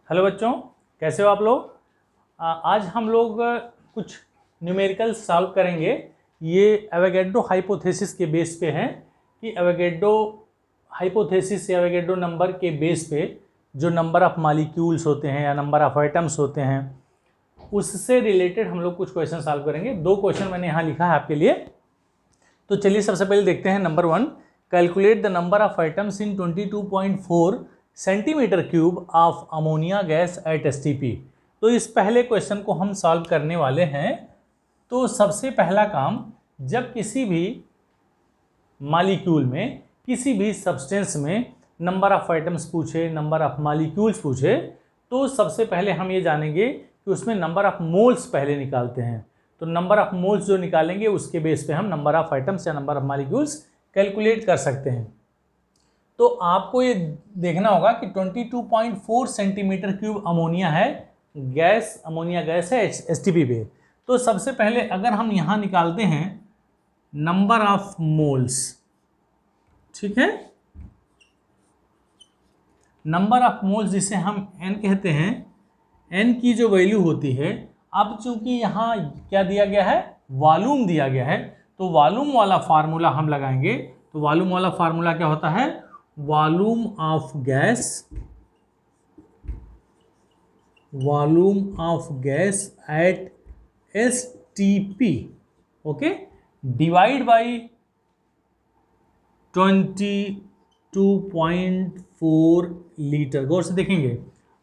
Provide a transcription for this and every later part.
Hello बच्चों, कैसे हो आप लोग। आज हम लोग कुछ न्यूमेरिकल सॉल्व करेंगे। ये एवोगैड्रो हाइपोथेसिस के बेस पे हैं कि एवोगैड्रो हाइपोथेसिस या एवोगैड्रो नंबर के बेस पे जो नंबर ऑफ मॉलिक्यूल्स होते हैं या नंबर ऑफ आइटम्स होते हैं उससे रिलेटेड हम लोग कुछ क्वेश्चन सॉल्व करेंगे। 2 क्वेश्चन मैंने यहाँ लिखा है आपके लिए। तो चलिए सबसे पहले देखते हैं number 1, calculate the number of items in 22.4 centimetre cube of ammonia gas at STP. तो इस पहले क्वेश्चन को हम सॉल्व करने वाले हैं। तो सबसे पहला काम, जब किसी भी मॉलिक्यूल में, किसी भी सब्सटेंस में नंबर ऑफ आइटम्स पूछे, नंबर ऑफ मॉलिक्यूल्स पूछे, तो सबसे पहले हम ये जानेंगे कि उसमें नंबर ऑफ मोल्स पहले निकालते हैं। तो नंबर ऑफ मोल्स जो निकालेंगे उसके बेस पे हम नंबर ऑफ आइटम्स या नंबर ऑफ मॉलिक्यूल्स कैलकुलेट कर सकते हैं। तो आपको ये देखना होगा कि 22.4 सेंटीमीटर क्यूब अमोनिया है, गैस, अमोनिया गैस है एसटीपी पे। तो सबसे पहले अगर हम यहाँ निकालते हैं नंबर ऑफ मोल्स, ठीक है, नंबर ऑफ मोल्स जिसे हम n कहते हैं, n की जो वैल्यू होती है, अब चूंकि यहाँ क्या दिया गया है, वॉल्यूम दिया गया है, तो वॉल्यूम वाला फार्मूला हम लगाएंगे। तो वॉल्यूम वाला फार्मूला क्या होता है, volume of gas at STP, okay, divide by 22.4 litre. गौर से देखेंगे,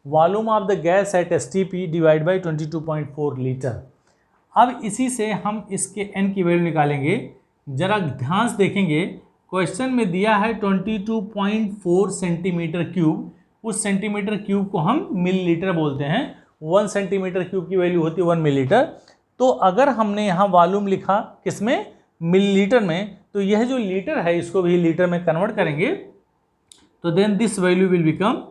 volume of the gas at STP divide by 22.4 litre. अब इसी से हम इसके n की वैल्यू निकालेंगे। जरा ध्यान से देखेंगे, क्वेश्चन में दिया है 22.4 सेंटीमीटर क्यूब। उस सेंटीमीटर क्यूब को हम मिलीलीटर बोलते हैं। 1 सेंटीमीटर क्यूब की वैल्यू होती है 1 मिलीलीटर। तो अगर हमने यहाँ वॉल्यूम लिखा किसमें, मिलीलीटर में, तो यह जो लीटर है इसको भी लीटर में कन्वर्ट करेंगे। तो then this value will become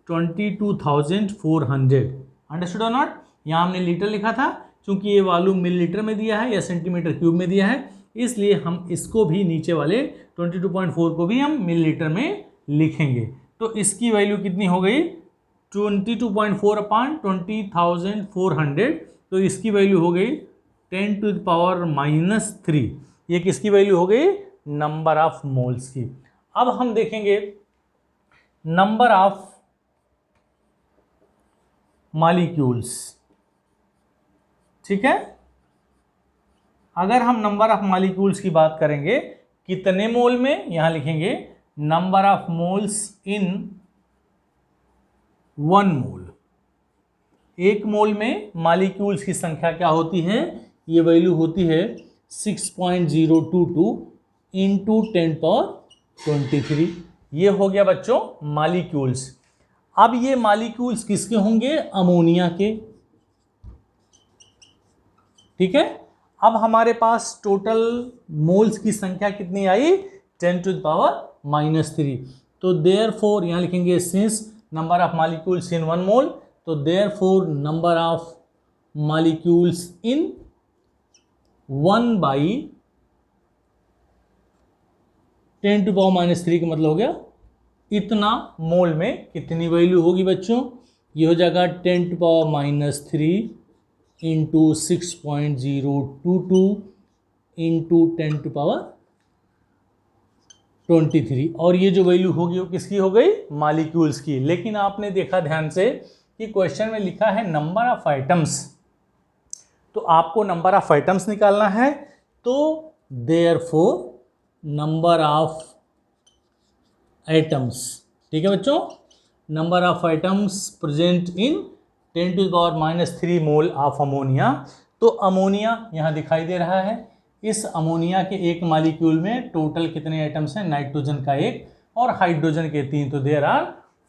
22,400। Understood और नॉट। यहाँ हमने लीटर लिखा था, क्योंकि ये वॉल्यूम मिलीलीटर में दिया है या सेंटीमीटर क्यूब में दिया है, इसलिए हम इसको भी नीचे वाले 22.4 को भी हम मिलीलीटर में लिखेंगे। तो इसकी वैल्यू कितनी हो गई, 22.4 अपान 20,400। तो इसकी वैल्यू हो गई 10⁻⁻3। ये किसकी वैल्यू हो गई, नंबर ऑफ मोल्स की। अब हम देखेंगे नंबर ऑफ मॉलिक्यूल्स, ठीक है। अगर हम नंबर ऑफ मॉलिक्यूल्स की बात करेंगे, कितने मोल में, यहां लिखेंगे नंबर ऑफ मोल्स इन 1 मोल। 1 मोल में मॉलिक्यूल्स की संख्या क्या होती है, ये वैल्यू होती है 6.022 इंटू 10⁻23। ये हो गया बच्चों मॉलिक्यूल्स। अब ये मॉलिक्यूल्स किसके होंगे, अमोनिया के, ठीक है। अब हमारे पास टोटल मोल्स की संख्या कितनी आई, 10⁻⁻3। तो देयरफॉर यहाँ लिखेंगे since number of molecules in 1 मोल, तो therefore number of molecules in 1/10⁻³ का मतलब हो गया इतना मोल में कितनी वैल्यू होगी बच्चों, ये हो जाएगा 10⁻³ इंटू 6.022 इंटू 10⁻23। और ये जो वैल्यू होगी वो किसकी हो गई, मॉलिक्यूल्स की। लेकिन आपने देखा ध्यान से कि क्वेश्चन में लिखा है नंबर ऑफ आइटम्स, तो आपको नंबर ऑफ आइटम्स निकालना है। तो देयरफॉर नंबर ऑफ आइटम्स, ठीक है बच्चों, number of items present in 10⁻³ mole of ammonia. तो अमोनिया यहाँ दिखाई दे रहा है। इस अमोनिया के एक मॉलिक्यूल में टोटल कितने आइटम्स हैं, नाइट्रोजन का 1 और हाइड्रोजन के 3, तो देयर आर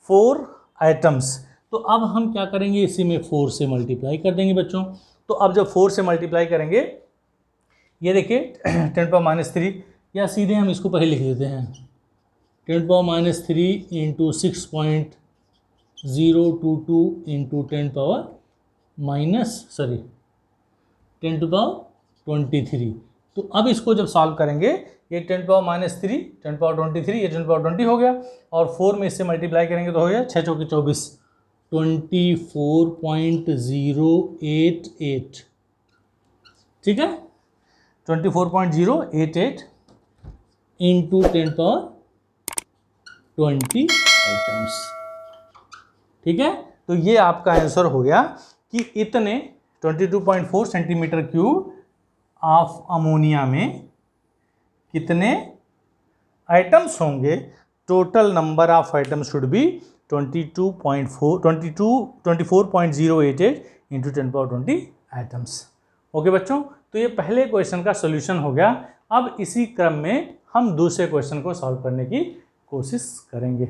4 आइटम्स। तो अब हम क्या करेंगे, इसी में 4 से मल्टीप्लाई कर देंगे बच्चों। तो अब जब 4 से मल्टीप्लाई करेंगे, ये देखिए 10⁻³ या सीधे हम इसको पहले लिख देते हैं 10⁻³ इंटू 6.022 इंटू 10⁻23। तो अब इसको जब सॉल्व करेंगे, ये 10⁻³ 10⁻23, ये 10⁻20 हो गया, और 4 में इससे मल्टीप्लाई करेंगे तो हो गया 6 चौके 24। 24.088, ठीक है, 24.088 इंटू 10⁻20 आइटम्स, ठीक है। तो ये आपका आंसर हो गया कि इतने 22.4 सेंटीमीटर क्यूब ऑफ अमोनिया में कितने आइटम्स होंगे। Total number of items should be 24.088 into 10⁻20 items. Okay बच्चों, तो ये पहले क्वेश्चन का सोल्यूशन हो गया। अब इसी क्रम में हम दूसरे क्वेश्चन को सॉल्व करने की कोशिश करेंगे।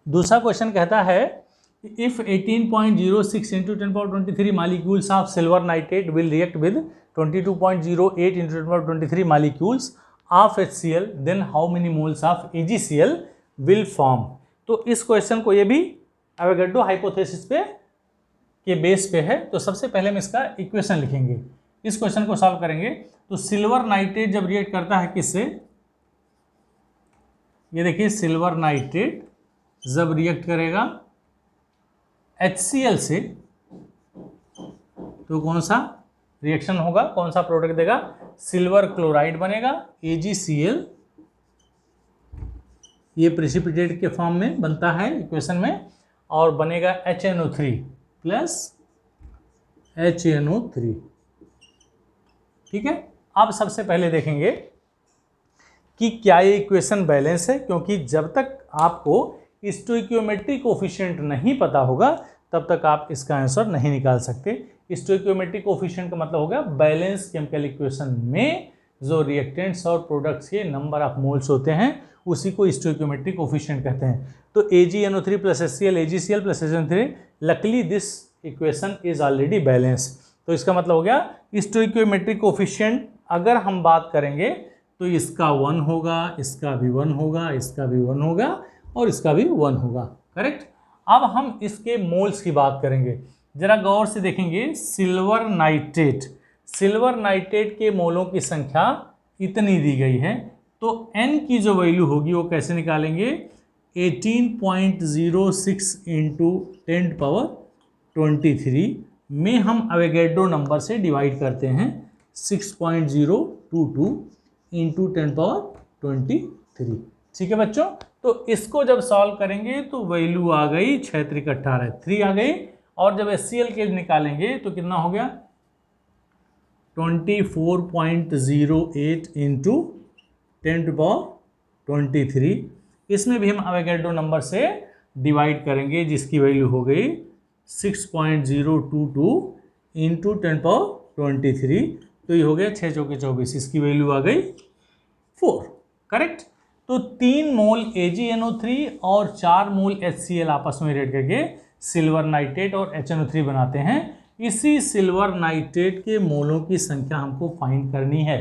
दूसरा क्वेश्चन कहता है if 18.06 into 10⁻23 molecules of silver nitrate will react with 22.08 into 10⁻23 molecules of HCl, then how many moles of AgCl will form. तो इस क्वेश्चन को ये भी एवोगैड्रो हाइपोथेसिस पे के बेस पे है। तो सबसे पहले हम इसका इक्वेशन लिखेंगे, इस क्वेश्चन को सॉल्व करेंगे। तो सिल्वर नाइट्रेट जब रिएक्ट करता है किससे, ये देखिए सिल्वर नाइट्रेट जब रिएक्ट करेगा HCl से, तो कौन सा रिएक्शन होगा, कौन सा प्रोडक्ट देगा, सिल्वर क्लोराइड बनेगा AgCl, ये प्रेसिपिटेट के फॉर्म में बनता है इक्वेशन में, और बनेगा HNO3 प्लस HNO3, ठीक है। अब सबसे पहले देखेंगे कि क्या ये इक्वेशन बैलेंस है, क्योंकि जब तक आपको स्टोइकियोमेट्रिक कोफिशिएंट नहीं पता होगा तब तक आप इसका आंसर नहीं निकाल सकते। स्टोइकियोमेट्रिक कोफिशिएंट का मतलब हो गया बैलेंस केमिकल इक्वेशन में जो रिएक्टेंट्स और प्रोडक्ट्स के नंबर ऑफ मोल्स होते हैं उसी को स्टोइकियोमेट्रिक कोफिशिएंट कहते हैं। तो AgNO3 plus HCl, AgCl plus HNO3, luckily this equation is already balance. तो इसका मतलब हो गया स्टोइकियोमेट्रिक कोफिशिएंट अगर हम बात करेंगे तो इसका 1 होगा, इसका भी 1 होगा, इसका भी 1 होगा और इसका भी 1 होगा, करेक्ट। अब हम इसके मोल्स की बात करेंगे, जरा गौर से देखेंगे। सिल्वर नाइट्रेट के मोलों की संख्या इतनी दी गई है, तो n की जो वैल्यू होगी वो कैसे निकालेंगे, 18.06 इंटू 10⁻23 में हम एवोगैड्रो नंबर से डिवाइड करते हैं 6.022 इंटू 10⁻23, ठीक है बच्चों। तो इसको जब सॉल्व करेंगे तो वैल्यू आ गई 6 × 18, 3 आ गई, और जब HCl के निकालेंगे तो कितना हो गया 24.08 इंटू 10⁻23, इसमें भी हम एवोगैड्रो नंबर से डिवाइड करेंगे जिसकी वैल्यू हो गई 6.022 इंटू 10⁻23, तो ये हो गया 6 × 24, इसकी वैल्यू आ गई 4, करेक्ट। तो 3 मोल AgNO3 और 4 मोल HCl आपस में रिएक्ट करके सिल्वर नाइट्रेट और HNO3 बनाते हैं। इसी सिल्वर नाइट्रेट के मोलों की संख्या हमको फाइंड करनी है।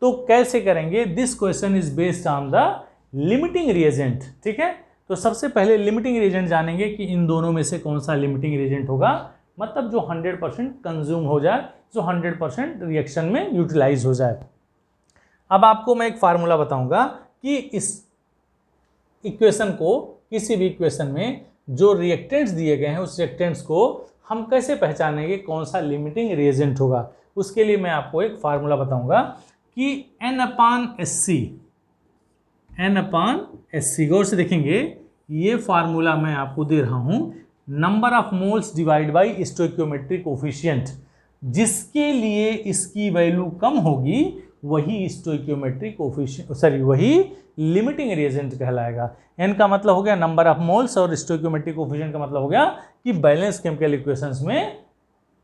तो कैसे करेंगे, this question is based on the limiting reagent, ठीक है। तो सबसे पहले लिमिटिंग रिएजेंट जानेंगे कि इन दोनों में से कौन सा लिमिटिंग रिएजेंट होगा, मतलब जो 100% कंज्यूम हो जाए, जो 100% रिएक्शन में यूटिलाइज हो जाए। अब आपको मैं एक फार्मूला बताऊंगा कि इस इक्वेशन को, किसी भी इक्वेशन में जो रिएक्टेंट्स दिए गए हैं उस रिएक्टेंट्स को हम कैसे पहचानेंगे कौन सा लिमिटिंग रिएजेंट होगा। उसके लिए मैं आपको एक फार्मूला बताऊंगा कि N/SC, गौर से देखेंगे, ये फार्मूला मैं आपको दे रहा हूं number of moles divide by stoichiometric coefficient, जिसके लिए इसकी वैल्यू कम होगी वही स्टोइकियोमेट्रिक कोफिशिएंट, वही लिमिटिंग रिएजेंट कहलाएगा। N का मतलब हो गया नंबर ऑफ मोल्स और स्टोइकियोमेट्रिक कोफिशिएंट का मतलब हो गया कि बैलेंस केमिकल इक्वेशंस में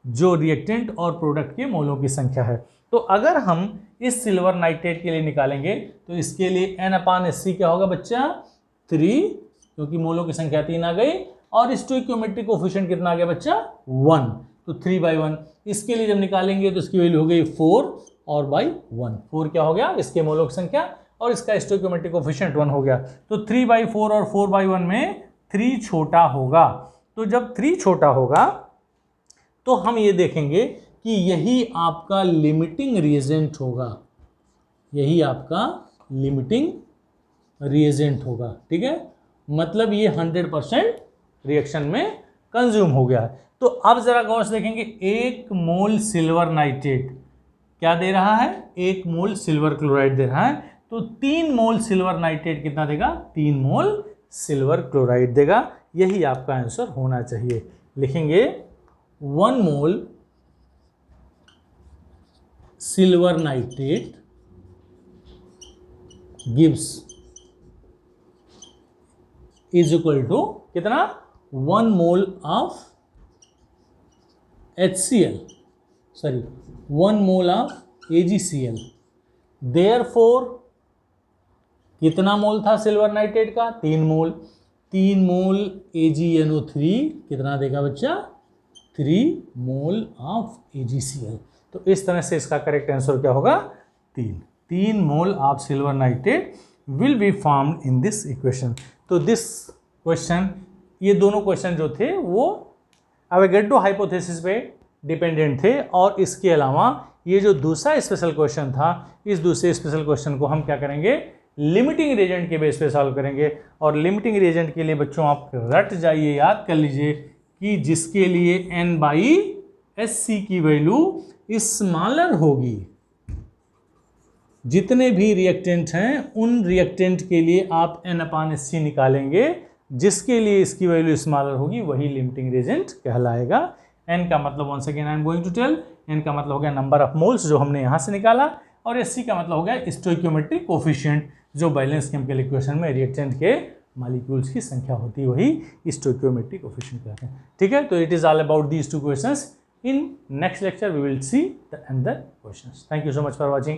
जो रिएक्टेंट और प्रोडक्ट के मोलों की संख्या है। तो अगर हम इस सिल्वर नाइट्रेट के लिए निकालेंगे तो इसके लिए N/SC क्या होगा बच्चा, 3, क्योंकि मोलों की संख्या 3 आ गई, और स्टोइकियोमेट्रिक कोफिशिएंट कितना आ गया बच्चा, 1, तो 3/1। इसके लिए जब निकालेंगे तो इसकी वैल्यू हो गई 4 और बाई 1, 4 क्या हो गया इसके मोलों की संख्या और इसका स्टोइकियोमेट्रिक कोफिशिएंट 1 हो गया। तो 3/4 और 4/1 में 3 छोटा होगा। तो जब 3 छोटा होगा तो हम ये देखेंगे कि यही आपका लिमिटिंग रिएजेंट होगा, यही आपका लिमिटिंग रिएजेंट होगा, ठीक है। मतलब ये 100% रिएक्शन में कंज्यूम हो गया है। तो अब जरा गौर से देखेंगे, 1 मोल सिल्वर नाइट्रेट क्या दे रहा है, 1 मोल सिल्वर क्लोराइड दे रहा है। तो 3 मोल सिल्वर नाइट्रेट कितना देगा, 3 मोल सिल्वर क्लोराइड देगा। यही आपका आंसर होना चाहिए। लिखेंगे 1 mole silver nitrate gives is equal to कितना, 1 mole of HCl, sorry 1 mole of AgCl। Therefore कितना मोल था सिल्वर नाइट्रेट का, 3 मोल। 3 मोल AgNO3 कितना देगा बच्चा, 3 मोल ऑफ AgCl। तो इस तरह से इसका करेक्ट आंसर क्या होगा, 3 mole of silver nitrate will be formed in this equation. तो दिस क्वेश्चन, ये दोनों क्वेश्चन जो थे वो एवोगैड्रो हाइपोथेसिस पे डिपेंडेंट थे। और इसके अलावा ये जो दूसरा स्पेशल क्वेश्चन था, इस दूसरे स्पेशल क्वेश्चन को हम क्या करेंगे, लिमिटिंग रिएजेंट के बेस पे सॉल्व करेंगे। और लिमिटिंग रिएजेंट के लिए बच्चों आप रट जाइए, याद कर लीजिए कि जिसके लिए N/SC की वैल्यू स्मॉलर होगी, जितने भी रिएक्टेंट हैं उन रिएक्टेंट के लिए आप N/SC निकालेंगे, जिसके लिए इसकी वैल्यू स्मॉलर होगी वही लिमिटिंग रिएजेंट कहलाएगा। N का मतलब once again I am going to tell, N का मतलब हो गया नंबर ऑफ मोल्स जो हमने यहाँ से निकाला, और SC का मतलब हो गया स्टोइकियोमेट्रिक कोफिशिएंट, जो बैलेंस केमिकल इक्वेशन में रिएक्टेंट के मॉलिक्यूल्स की संख्या होती है वही स्टोइकियोमेट्रिक कोफिशिएंट कहते हैं। ठीक है, तो it is all about these 2 questions. In next lecture we will see the other questions. Thank you so much for watching.